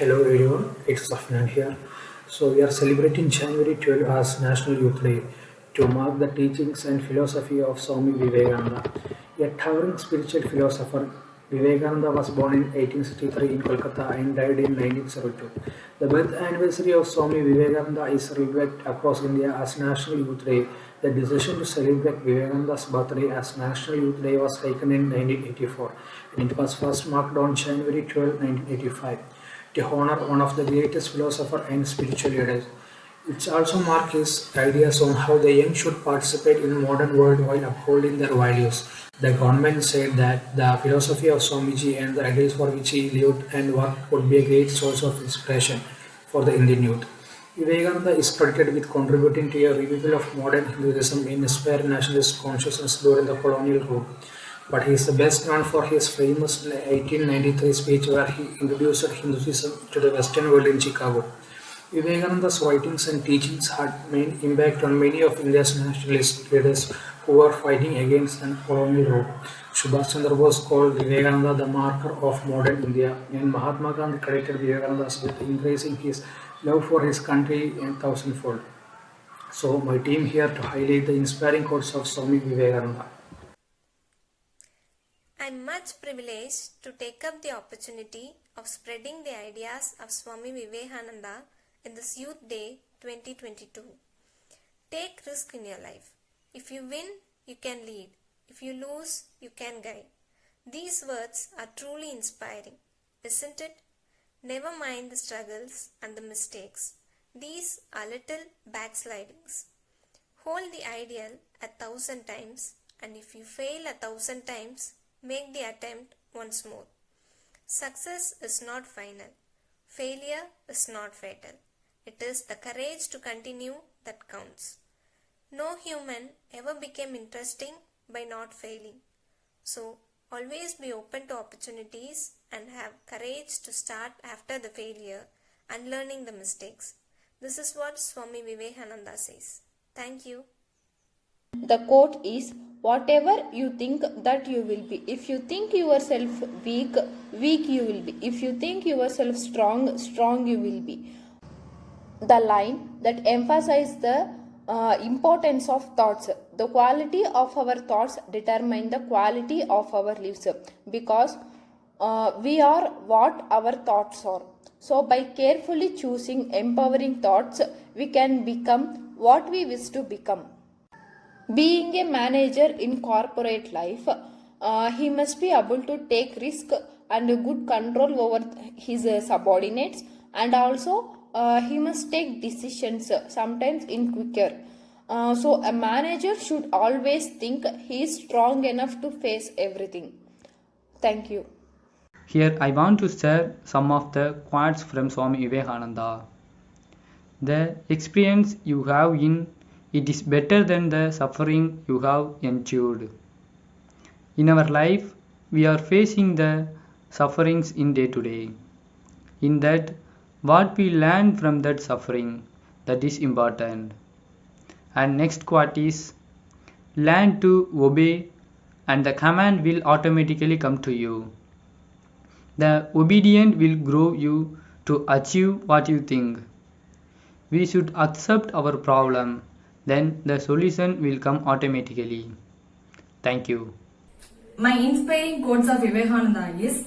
Hello everyone, it's Safnan here. So we are celebrating January 12 as National Youth Day to mark the teachings and philosophy of Swami Vivekananda. A towering spiritual philosopher, Vivekananda was born in 1863 in Kolkata and died in 1972. The birth anniversary of Swami Vivekananda is celebrated across India as National Youth Day. The decision to celebrate Vivekananda's birthday as National Youth Day was taken in 1984 and it was first marked on January 12, 1985 to honor one of the greatest philosophers and spiritual leaders. It also marks his ideas on how the young should participate in the modern world while upholding their values. The government said that the philosophy of Swamiji and the ideals for which he lived and worked would be a great source of inspiration for the Indian youth. Vivekananda is credited with contributing to a revival of modern Hinduism in inspiring nationalist consciousness during the colonial rule. But he is best known for his famous 1893 speech where he introduced Hinduism to the Western world in Chicago. Vivekananda's writings and teachings had made impact on many of India's nationalist leaders who were fighting against the colonial rule. Subhash Chandra Bose called Vivekananda the marker of modern India, and Mahatma Gandhi credited Vivekananda with increasing his love for his country a thousandfold. So, my team here to highlight the inspiring quotes of Swami Vivekananda. I am much privileged to take up the opportunity of spreading the ideas of Swami Vivekananda in this Youth Day 2022. Take risk in your life. If you win, you can lead. If you lose, you can guide. These words are truly inspiring, isn't it? Never mind the struggles and the mistakes. These are little backslidings. Hold the ideal 1,000 times, and if you fail 1,000 times, make the attempt once more. Success is not final. Failure is not fatal. It is the courage to continue that counts. No human ever became interesting by not failing. So, always be open to opportunities and have courage to start after the failure and learning the mistakes. This is what Swami Vivekananda says. Thank you. The quote is, whatever you think that you will be. If you think yourself weak, weak you will be. If you think yourself strong, strong you will be. The line that emphasizes the importance of thoughts. The quality of our thoughts determine the quality of our lives, because we are what our thoughts are. So by carefully choosing empowering thoughts, we can become what we wish to become. Being a manager in corporate life, he must be able to take risk and good control over his subordinates, and also he must take decisions sometimes in quicker. So a manager should always think he is strong enough to face everything. Thank you. Here I want to share some of the quotes from Swami Vivekananda. The experience you have in it is better than the suffering you have endured. In our life, we are facing the sufferings in day to day. In that, what we learn from that suffering, that is important. And next quote is, learn to obey and the command will automatically come to you. The obedient will grow you to achieve what you think. We should accept our problem, then the solution will come automatically. Thank you. My inspiring quotes of Vivekananda is,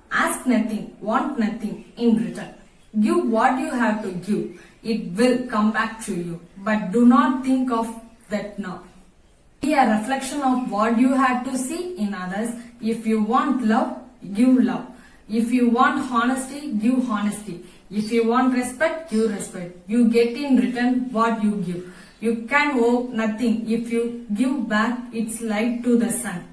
ask nothing, want nothing in return. Give what you have to give. It will come back to you. But do not think of that now. Be a reflection of what you have to see in others. If you want love, give love. If you want honesty, give honesty. If you want respect, give respect. You get in return what you give. You can owe nothing. If you give back, it's light to the sun.